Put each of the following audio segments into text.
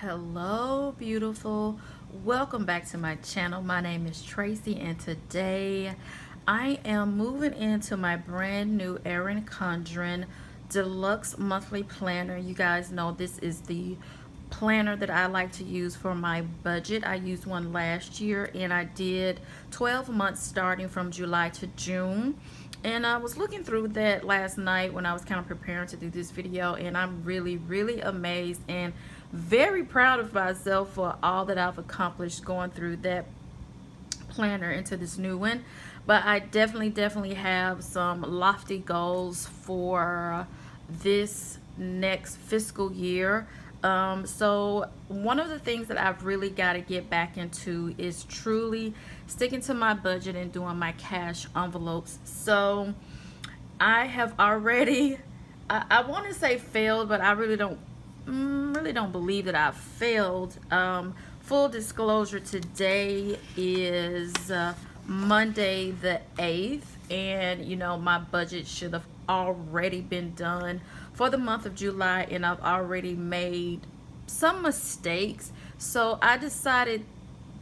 Hello, beautiful. Welcome back to my channel. My name is Tracy, and today I am moving into my brand new Erin Condren Deluxe Monthly Planner. You guys know this is the planner that I like to use for my budget. I used one last year, and I did 12 months starting from July to June. And I was looking through that last night when I was kind of preparing to do this video, and I'm really amazed and very proud of myself for all that I've accomplished going through that planner into this new one. But I definitely have some lofty goals for this next fiscal year. So one of the things that I've really got to get back into is truly sticking to my budget and doing my cash envelopes. So I have already, I want to say failed, but I really don't believe that I've failed. Full disclosure, today is Monday the 8th, and you know, my budget should have already been done for the month of July, and I've already made some mistakes. So I decided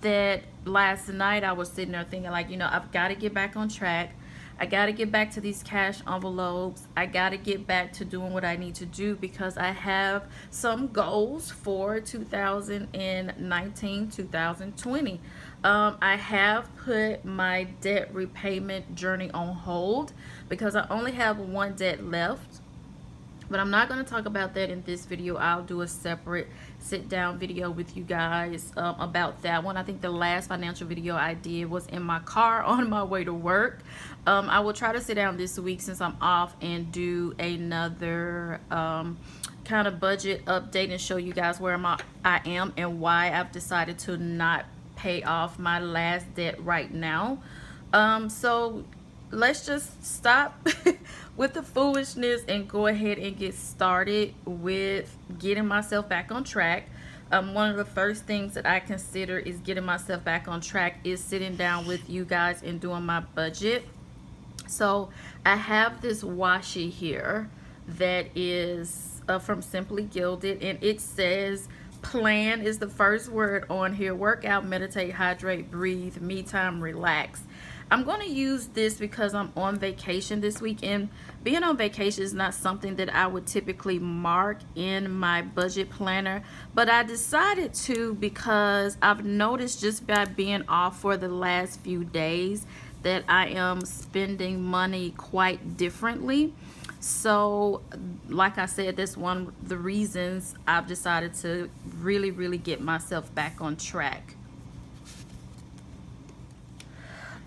that last night I was sitting there thinking, like, you know, I've got to get back on track. I got to get back to these cash envelopes. I got to get back to doing what I need to do because I have some goals for 2019, 2020. I have put my debt repayment journey on hold because I only have one debt left. But I'm not going to talk about that in this video. I'll do a separate sit down video with you guys about that one. I think the last financial video I did was in my car on my way to work. I will try to sit down this week since I'm off and do another kind of budget update and show you guys where I am and why I've decided to not pay off my last debt right now. So let's just stop with the foolishness and go ahead and get started with getting myself back on track. One of the first things that I consider is getting myself back on track is sitting down with you guys and doing my budget. So I have this washi here that is from Simply Gilded, and it says plan is the first word on here. Workout, meditate, hydrate, breathe, me time, relax. I'm going to use this because I'm on vacation this weekend. Being on vacation is not something that I would typically mark in my budget planner, but I decided to because I've noticed just by being off for the last few days that I am spending money quite differently. So like I said, that's one of the reasons I've decided to really get myself back on track.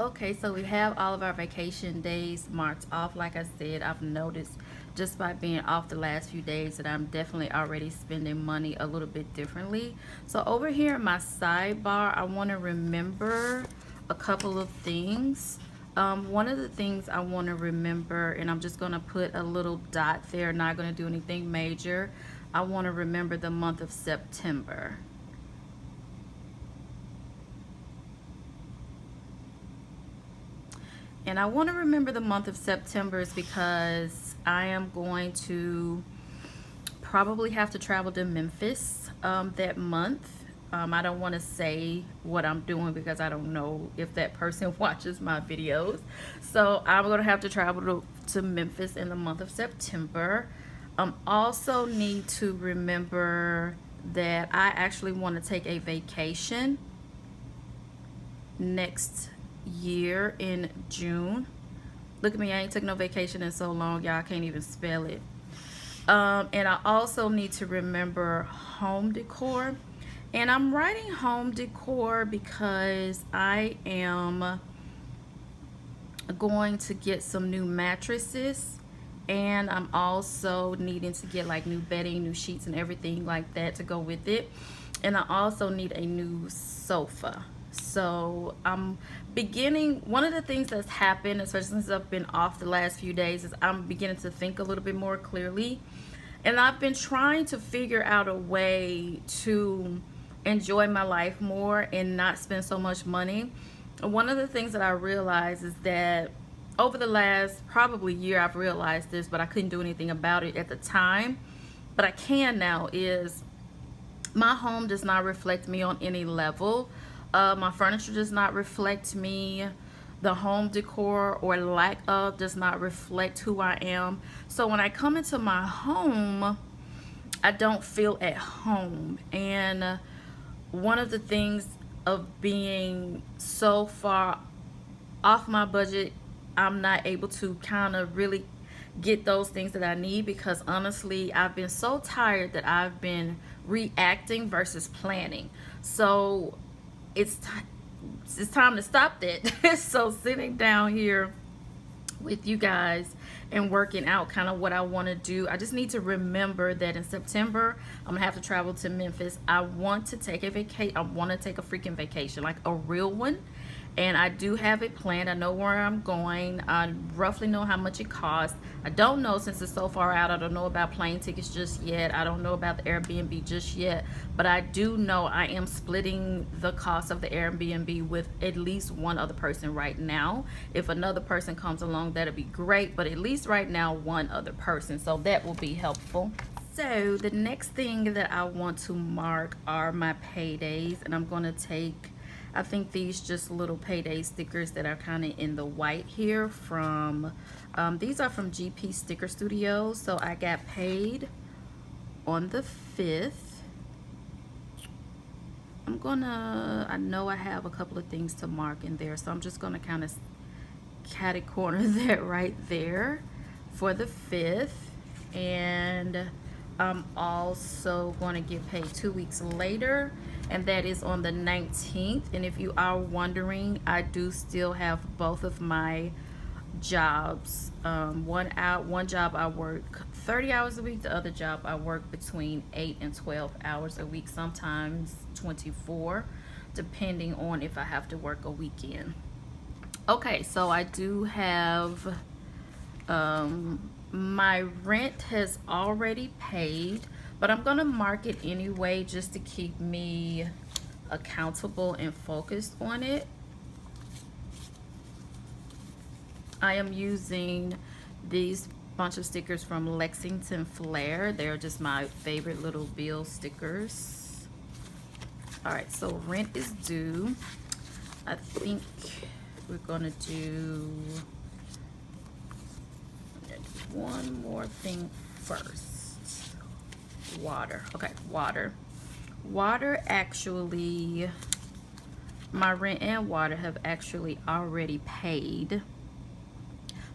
Okay, so we have all of our vacation days marked off. Like I said, I've noticed just by being off the last few days that I'm definitely already spending money a little bit differently. So over here in my sidebar, I want to remember a couple of things. One of the things I want to remember, and I'm just going to put a little dot there, not going to do anything major. I want to remember the month of September. And I want to remember the month of September is because I am going to probably have to travel to Memphis that month. I don't want to say what I'm doing because I don't know if that person watches my videos. So I'm going to have to travel to Memphis in the month of September. Also need to remember that I actually want to take a vacation next year in June. Look at me, I ain't took no vacation in so long, y'all can't even spell it. And I also need to remember home decor. And I'm writing home decor because I am going to get some new mattresses, and I'm also needing to get like new bedding, new sheets and everything like that to go with it. And I also need a new sofa. So I'm beginning, one of the things that's happened, especially since I've been off the last few days, is I'm beginning to think a little bit more clearly. And I've been trying to figure out a way to enjoy my life more and not spend so much money. One of the things that I realized is that over the last probably year I've realized this, but I couldn't do anything about it at the time, but I can now, is My home does not reflect me on any level. My furniture does not reflect me. The home decor or lack of does not reflect who I am. So when I come into my home, I don't feel at home. And one of the things of being so far off my budget, I'm not able to kind of really get those things that I need, because honestly, I've been so tired that I've been reacting versus planning. So it's it's time to stop that. So sitting down here with you guys and working out kind of what I want to do. I just need to remember that in September I'm gonna have to travel to Memphis. I want to take a vacation. I want to take a freaking vacation, like a real one. And I do have it planned. I know where I'm going. I roughly know how much it costs. I don't know, since it's so far out, I don't know about plane tickets just yet. I don't know about the Airbnb just yet. But I do know I am splitting the cost of the Airbnb with at least one other person right now. If another person comes along, that'll be great. But at least right now, one other person. So that will be helpful. So the next thing that I want to mark are my paydays. And I'm going to take, I think, these just little payday stickers that are kind of in the white here from, these are from GP Sticker Studios. So I got paid on the 5th. I know I have a couple of things to mark in there. So I'm just going to kind of catty corner that right there for the 5th. And I'm also going to get paid 2 weeks later, and that is on the 19th. And if you are wondering, I do still have both of my jobs. One job I work 30 hours a week. The other job I work between 8 and 12 hours a week, sometimes 24, depending on if I have to work a weekend. Okay, so I do have my rent has already paid, but I'm gonna mark it anyway just to keep me accountable and focused on it. I am using these bunch of stickers from Lexington Flair. They're just my favorite little bill stickers. All right, so rent is due. I think we're gonna do one more thing first. Water. Okay, water. Water actually, my rent and water have actually already paid.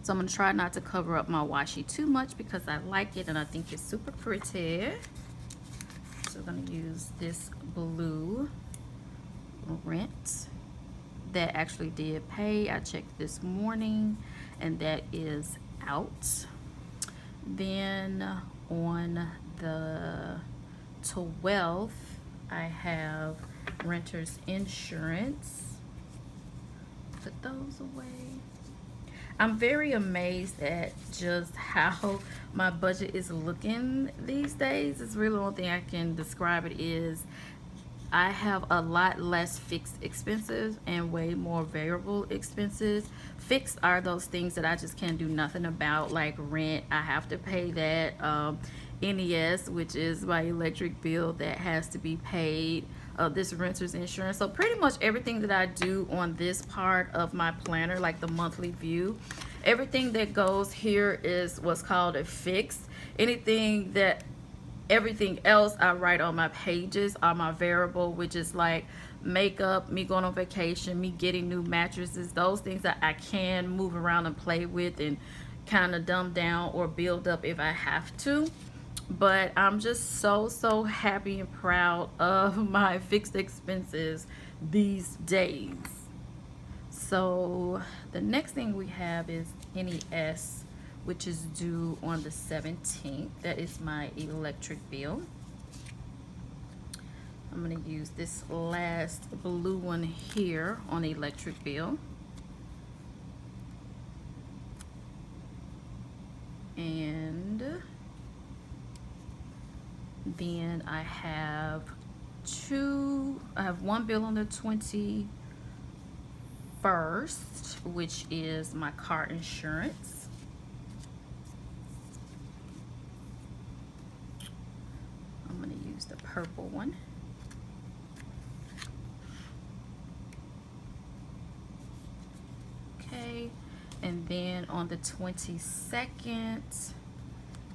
So I'm going to try not to cover up my washi too much because I like it and I think it's super pretty. So I'm going to use this blue rent that actually did pay. I checked this morning and that is out. Then on the 12th, I have renter's insurance. Put those away. I'm very amazed at just how my budget is looking these days. It's really the only thing I can describe it is I have a lot less fixed expenses and way more variable expenses. Fixed are those things that I just can't do nothing about, like rent. I have to pay that. NES, which is my electric bill, that has to be paid. This renter's insurance. So pretty much everything that I do on this part of my planner, like the monthly view, everything that goes here is what's called a fixed. Everything else I write on my pages are my variable, which is like makeup, me going on vacation, me getting new mattresses, those things that I can move around and play with and kind of dumb down or build up if I have to. But I'm just so happy and proud of my fixed expenses these days. So the next thing we have is NES, which is due on the 17th. That is my electric bill. I'm going to use this last blue one here on the electric bill. And then I have one bill on the 21st, which is my car insurance. I'm going to use the purple one. Okay, and then on the 22nd,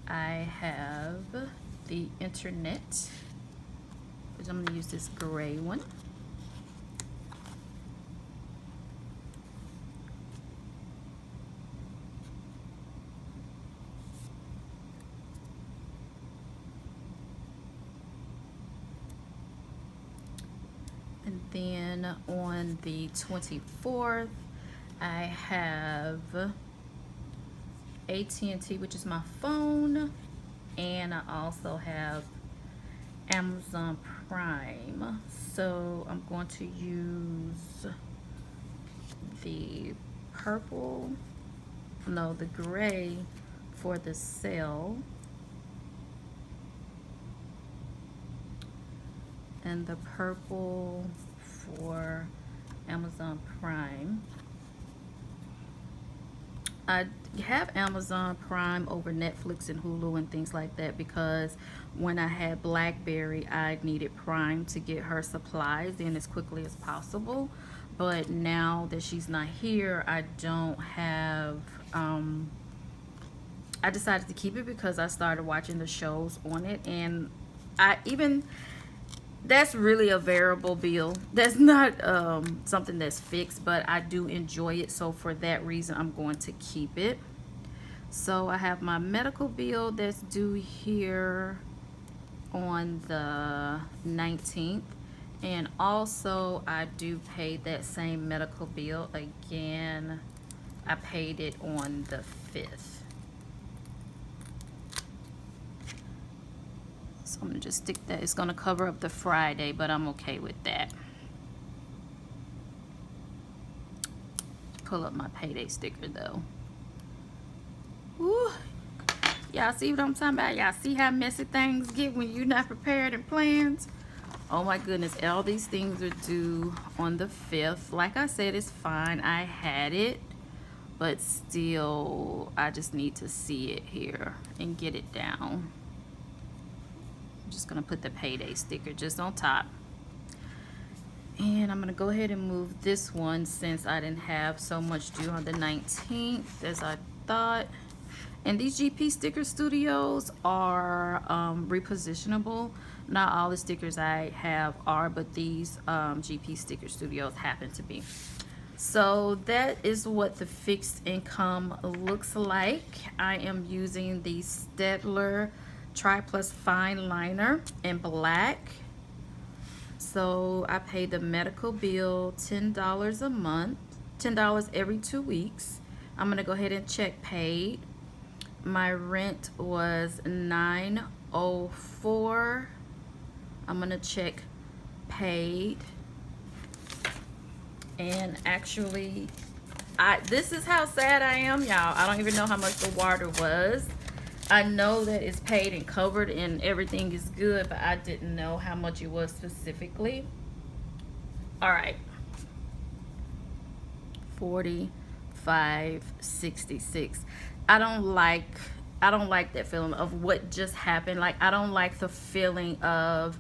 I have the internet, which I'm going to use this gray one. And then on the 24th, I have AT&T, which is my phone, and I also have Amazon Prime. So I'm going to use the purple, no, the gray for the cell, and the purple for Amazon Prime. I have Amazon Prime over Netflix and Hulu and things like that because when I had Blackberry, I needed Prime to get her supplies in as quickly as possible. But now that she's not here, I don't have, I decided to keep it because I started watching the shows on it, and that's really a variable bill. That's not something that's fixed, but I do enjoy it. So for that reason, I'm going to keep it. So I have my medical bill that's due here on the 19th. And also I do pay that same medical bill again. I paid it on the 5th. So I'm gonna just stick that. It's gonna cover up the Friday, but I'm okay with that. Pull up my payday sticker though. Woo. Y'all see what I'm talking about? Y'all see how messy things get when you're not prepared and planned? Oh my goodness, all these things are due on the 5th. Like I said, it's fine. I had it, but still, I just need to see it here and get it down. Just gonna put the payday sticker just on top, and I'm gonna go ahead and move this one since I didn't have so much due on the 19th as I thought. And these GP sticker studios are repositionable. Not all the stickers I have are, but these GP sticker studios happen to be. So that is what the fixed income looks like. I am using the Staedtler Tri Plus Fine Liner in black. So I pay the medical bill $10 a month, $10 every 2 weeks. I'm gonna go ahead and check paid. My rent was $904. I'm gonna check paid. And actually, this is how sad I am, y'all. I don't even know how much the water was. I know that it's paid and covered and everything is good, but I didn't know how much it was specifically. All right. $45.66. I don't like that feeling of what just happened. Like, I don't like the feeling of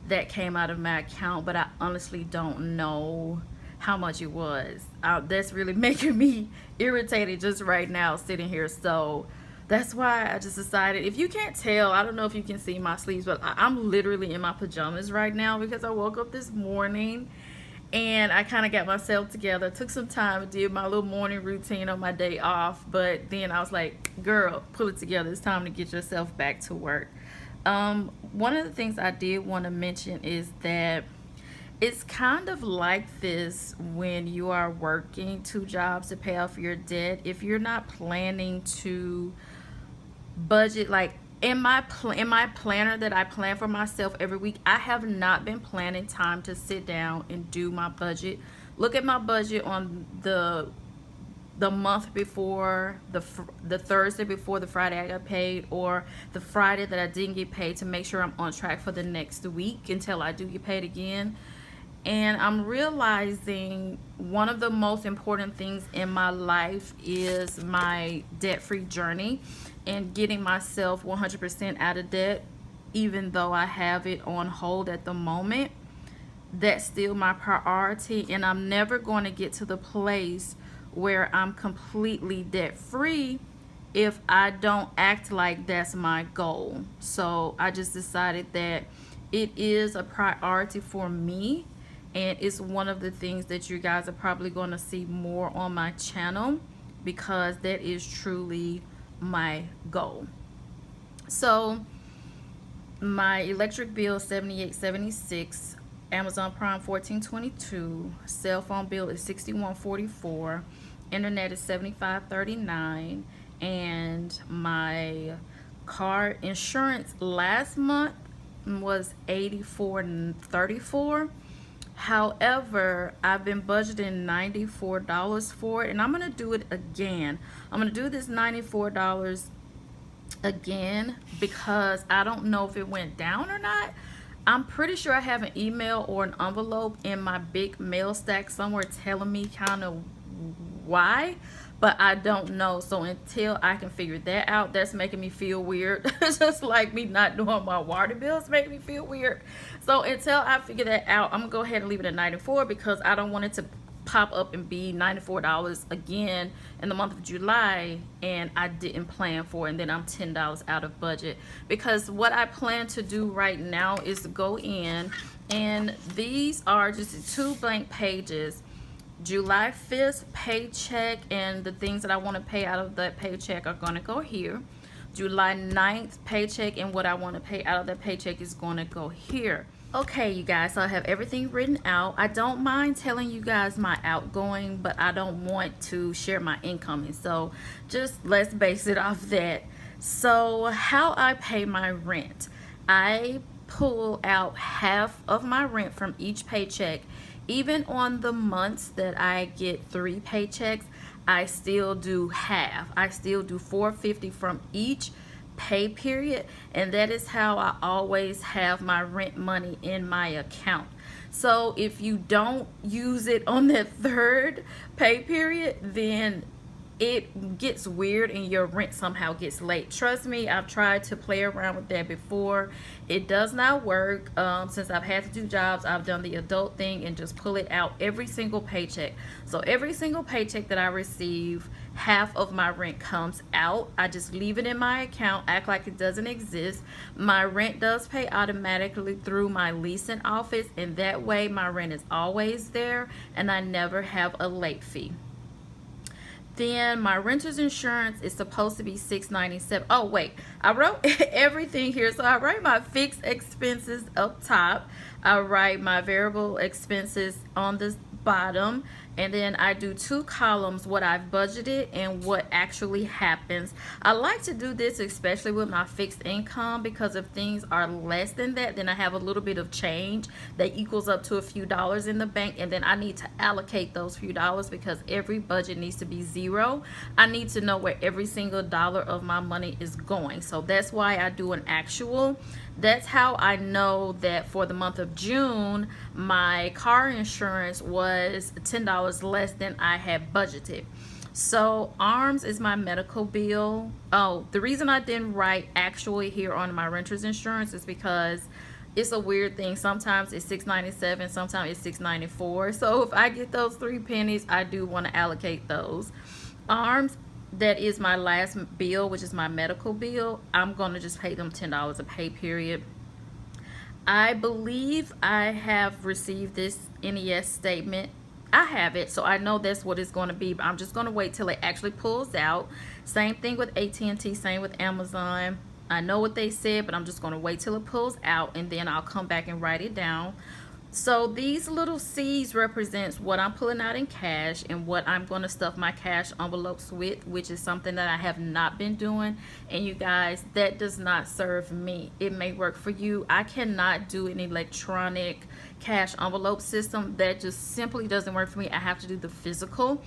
that came out of my account, but I honestly don't know how much it was. That's really making me irritated just right now sitting here. So that's why I just decided, if you can't tell, I don't know if you can see my sleeves, but I'm literally in my pajamas right now because I woke up this morning and I kind of got myself together. Took some time and did my little morning routine on my day off, but then I was like, girl, pull it together. It's time to get yourself back to work. One of the things I did want to mention is that it's kind of like this when you are working 2 jobs to pay off your debt. If you're not planning to budget, like in my planner that I plan for myself every week, I have not been planning time to sit down and do my budget. Look at my budget on the month before, the Thursday before the Friday I got paid, or the Friday that I didn't get paid, to make sure I'm on track for the next week until I do get paid again. And I'm realizing one of the most important things in my life is my debt-free journey and getting myself 100% out of debt. even though I have it on hold at the moment. That's still my priority, and I'm never going to get to the place where I'm completely debt free if I don't act like that's my goal. So I just decided that it is a priority for me, and it's one of the things that you guys are probably going to see more on my channel, because that is truly my goal. So my electric bill $78.76, Amazon Prime $14.22, cell phone bill is $61.44, internet is $75.39, and my car insurance last month was $84.34. However, I've been budgeting $94 for it, and I'm gonna do it again. I'm gonna do this $94 again because I don't know if it went down or not. I'm pretty sure I have an email or an envelope in my big mail stack somewhere telling me kind of why, but I don't know. So until I can figure that out, that's making me feel weird. Just like me not doing my water bills make me feel weird. So until I figure that out, I'm gonna go ahead and leave it at 94 because I don't want it to pop up and be $94 again in the month of July, and I didn't plan for it, and then I'm $10 out of budget. Because what I plan to do right now is to go in, and these are just 2 blank pages. July 5th paycheck, and the things that I want to pay out of that paycheck are going to go here. July 9th paycheck, and what I want to pay out of that paycheck is going to go here. Okay, you guys, so I have everything written out. I don't mind telling you guys my outgoing, but I don't want to share my incoming. So just let's base it off that. So how I pay my rent, I pull out half of my rent from each paycheck. Even on the months that I get 3 paychecks, I still do half. I still do $450 from each pay period, and that is how I always have my rent money in my account. So if you don't use it on that 3rd pay period, then it gets weird and your rent somehow gets late. Trust me, I've tried to play around with that before. It does not work. Since I've had to do jobs, I've done the adult thing and just pull it out every single paycheck. So every single paycheck that I receive, half of my rent comes out. I just leave it in my account, act like it doesn't exist. My rent does pay automatically through my leasing office, and that way my rent is always there and I never have a late fee. Then my renter's insurance is supposed to be $697. Oh wait, I wrote everything here. So I write my fixed expenses up top, I write my variable expenses on the bottom, and then I do 2 columns, what I've budgeted and what actually happens. I like to do this especially with my fixed income, because if things are less than that, then I have a little bit of change that equals up to a few dollars in the bank, and then I need to allocate those few dollars because every budget needs to be 0. I need to know where every single dollar of my money is going. So that's why I do an actual. That's how I know that for the month of June, my car insurance was $10 less than I had budgeted. So ARMS is my medical bill. Oh, the reason I didn't write actually here on my renter's insurance is because it's a weird thing. Sometimes it's $697, sometimes it's $694. So if I get those 3 pennies, I do want to allocate those. ARMS, that is my last bill, which is my medical bill. I'm going to just pay them $10 a pay period. I believe I have received this NES statement. I have it, so I know that's what it's going to be, but I'm just going to wait till it actually pulls out. Same thing with AT&T, same with Amazon. I know what they said, but I'm just going to wait till it pulls out, and then I'll come back and write it down. So these little C's represents what I'm pulling out in cash and what I'm going to stuff my cash envelopes with, which is something that I have not been doing. And you guys, that does not serve me. It may work for you. I cannot do an electronic cash envelope system. That just simply doesn't work for me. I have to do the physical.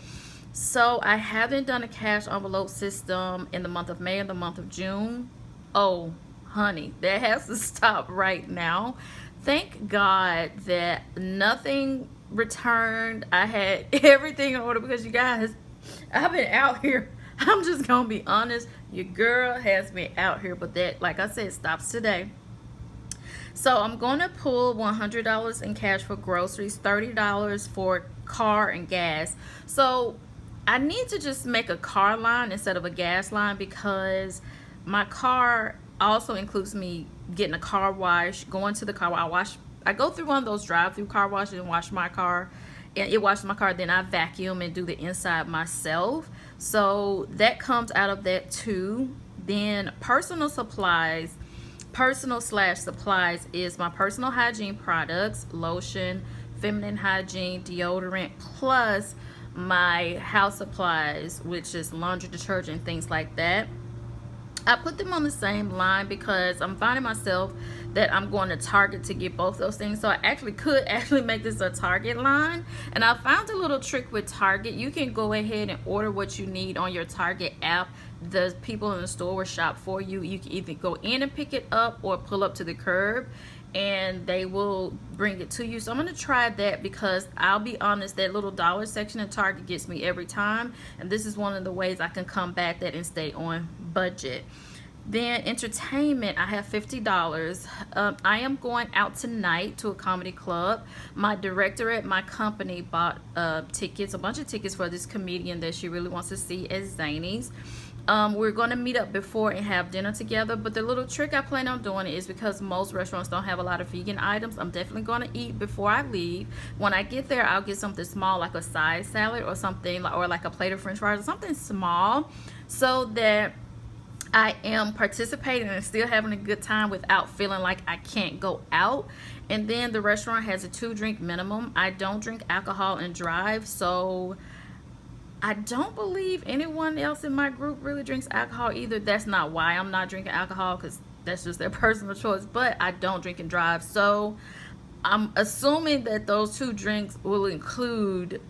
So I haven't done a cash envelope system in the month of May and the month of June. Oh, honey, that has to stop right now. Thank God that nothing returned. I had everything in order because, you guys, I've been out here. I'm just gonna be honest, your girl has been out here, but that, like I said, stops today. So I'm going to pull $100 in cash for groceries, $30 for car and gas. So I need to just make a car line instead of a gas line, because my car also includes me getting a car wash, going to the car wash. I go through one of those drive-through car washes and wash my car, and it washes my car. Then I vacuum and do the inside myself. So that comes out of that too. Then personal slash supplies is my personal hygiene products, lotion, feminine hygiene, deodorant, plus my house supplies, which is laundry detergent, things like that. I put them on the same line because I'm finding myself that I'm going to Target to get both those things. So I could make this a Target line. And I found a little trick with Target. You can go ahead and order what you need on your Target app. The people in the store will shop for you. You can either go in and pick it up or pull up to the curb and they will bring it to you. So I'm going to try that, because I'll be honest, that little dollar section in Target gets me every time, and this is one of the ways I can combat that and stay on budget. Then entertainment, I have $50. I am going out tonight to a comedy club. My director at my company bought a bunch of tickets for this comedian that she really wants to see at Zany's. We're going to meet up before and have dinner together, but the little trick I plan on doing is, because most restaurants don't have a lot of vegan items, I'm definitely going to eat before I leave. When I get there, I'll get something small, like a side salad or something, or like a plate of french fries or something small, so that I am participating and still having a good time without feeling like I can't go out. And then the restaurant has a 2-drink minimum. I don't drink alcohol and drive, so I don't believe anyone else in my group really drinks alcohol either. That's not why I'm not drinking alcohol, because that's just their personal choice, but I don't drink and drive. So I'm assuming that those 2 drinks will include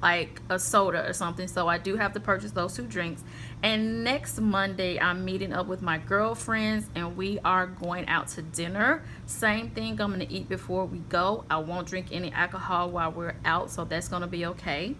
like a soda or something, so I do have to purchase those 2 drinks. And next Monday I'm meeting up with my girlfriends and we are going out to dinner. Same thing, I'm going to eat before we go. I won't drink any alcohol while we're out, so that's going to be okay.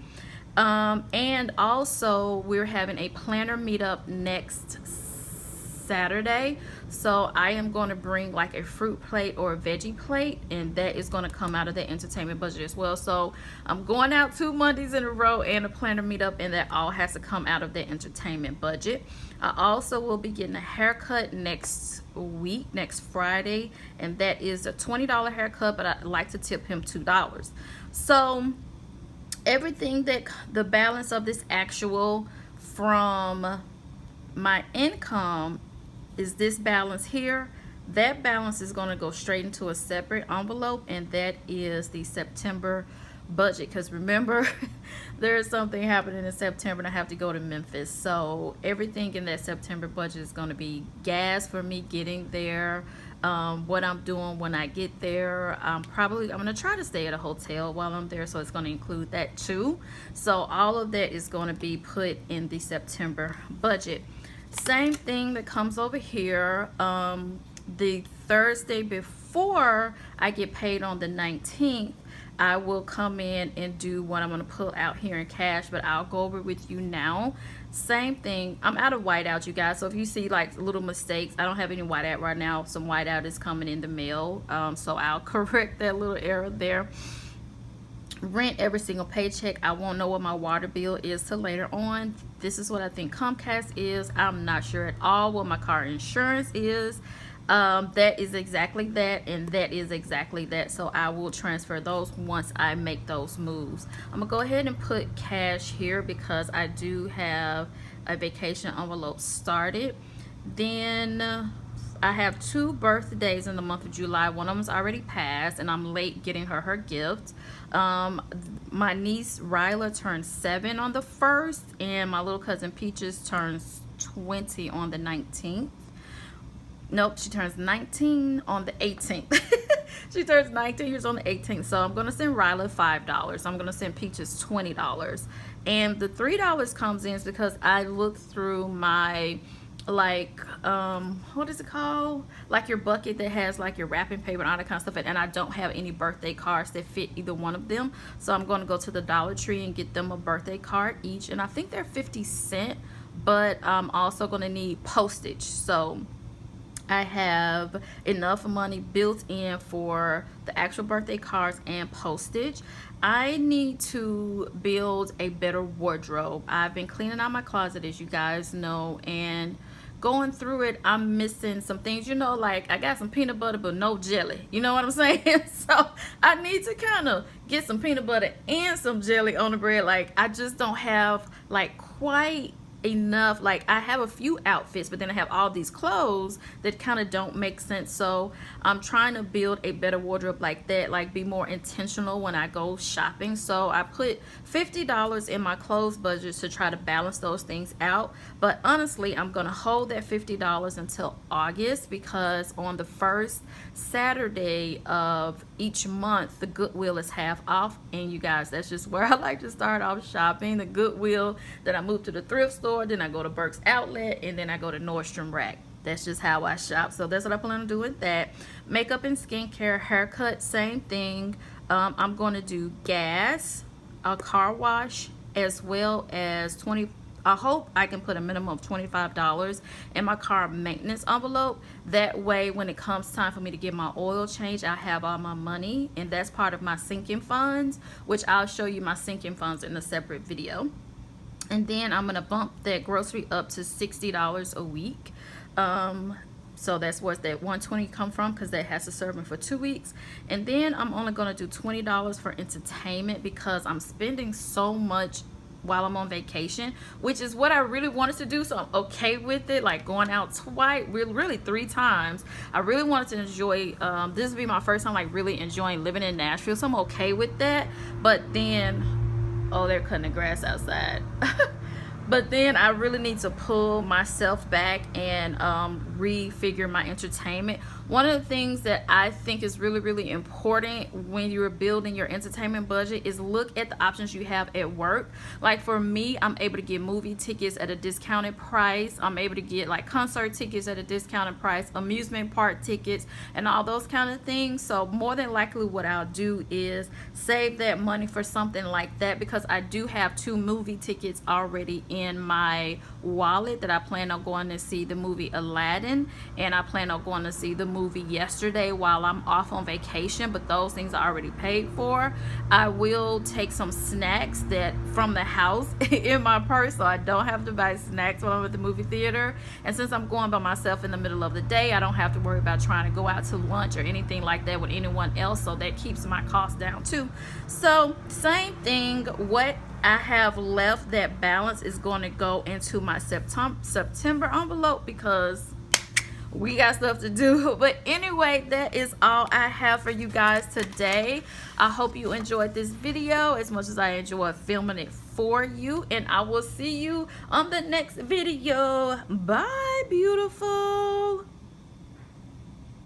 And also we're having a planner meetup next Saturday, so I am going to bring like a fruit plate or a veggie plate, and that is going to come out of the entertainment budget as well. So I'm going out 2 Mondays in a row and a planner meetup, and that all has to come out of the entertainment budget. I also will be getting a haircut next week, next Friday, and that is a $20 haircut, but I'd like to tip him $2. So everything that the balance of this actual from my income is this balance here. That balance is going to go straight into a separate envelope, and that is the September budget, because remember there is something happening in September and I have to go to Memphis. So everything in that September budget is going to be gas for me getting there, what I'm doing when I get there. I'm going to try to stay at a hotel while I'm there, so it's going to include that too. So all of that is going to be put in the September budget. Same thing that comes over here. The Thursday before I get paid on the 19th, I will come in and do what I'm going to pull out here in cash, but I'll go over with you now. Same thing, I'm out of whiteout, you guys, so if you see like little mistakes, I don't have any whiteout right now. Some whiteout is coming in the mail, so I'll correct that little error there. Rent every single paycheck. I won't know what my water bill is till later on. This is what I think Comcast is. I'm not sure at all what my car insurance is. That is exactly that, and that is exactly that. So I will transfer those once I make those moves. I'm gonna go ahead and put cash here because I do have a vacation envelope started. Then I have 2 birthdays in the month of July. One of them's already passed, and I'm late getting her gift. My niece Ryla turns 7 on the 1st, and my little cousin Peaches turns 20 on the 19th. Nope, she turns 19 on the 18th. She turns 19 years on the 18th. So I'm gonna send Ryla $5. I'm gonna send Peaches $20, and the $3 comes in because I looked through my, like, what is it called, like your bucket that has like your wrapping paper and all that kind of stuff, and I don't have any birthday cards that fit either one of them. So I'm going to go to the Dollar Tree and get them a birthday card each, and I think they're 50 cents, but I'm also going to need postage. So I have enough money built in for the actual birthday cards and postage. I need to build a better wardrobe. I've been cleaning out my closet, as you guys know, and going through it, I'm missing some things, you know, like I got some peanut butter but no jelly, you know what I'm saying? So I need to kind of get some peanut butter and some jelly on the bread. Like I just don't have like quite enough. Like I have a few outfits, but then I have all these clothes that kind of don't make sense. So I'm trying to build a better wardrobe like that, like be more intentional when I go shopping. So I put $50 in my clothes budget to try to balance those things out. But honestly, I'm gonna hold that $50 until August, because on the first Saturday of each month the Goodwill is half off. And you guys, that's just where I like to start off shopping. The Goodwill, then I move to the thrift store, then I go to Burke's Outlet, and then I go to Nordstrom Rack. That's just how I shop. So that's what I plan on doing with that. Makeup and skincare, haircut, same thing. I'm going to do gas, a car wash, as well as 20. I hope I can put a minimum of $25 in my car maintenance envelope. That way, when it comes time for me to get my oil change, I have all my money, and that's part of my sinking funds, which I'll show you my sinking funds in a separate video. And then I'm gonna bump that grocery up to $60 a week. So that's where that $120 come from, because that has to serve me for 2 weeks. And then I'm only gonna do $20 for entertainment, because I'm spending so much while I'm on vacation, which is what I really wanted to do. So I'm okay with it, like going out twice, really 3 times. I really wanted to enjoy, this will be my first time like really enjoying living in Nashville, so I'm okay with that. But then, oh, they're cutting the grass outside. But then I really need to pull myself back and refigure my entertainment. One of the things that I think is really important when you're building your entertainment budget is look at the options you have at work. Like for me, I'm able to get movie tickets at a discounted price. I'm able to get like concert tickets at a discounted price, amusement park tickets, and all those kind of things. So more than likely what I'll do is save that money for something like that, because I do have 2 movie tickets already in my wallet that I plan on going to see the movie Aladdin, and I plan on going to see the movie Yesterday while I'm off on vacation, but those things are already paid for. I will take some snacks that from the house in my purse, so I don't have to buy snacks when I'm at the movie theater. And since I'm going by myself in the middle of the day, I don't have to worry about trying to go out to lunch or anything like that with anyone else, so that keeps my costs down too. So same thing, what I have left, that balance is going to go into my September envelope, because we got stuff to do. But anyway, that is all I have for you guys today. I hope you enjoyed this video as much as I enjoyed filming it for you, and I will see you on the next video. Bye, beautiful.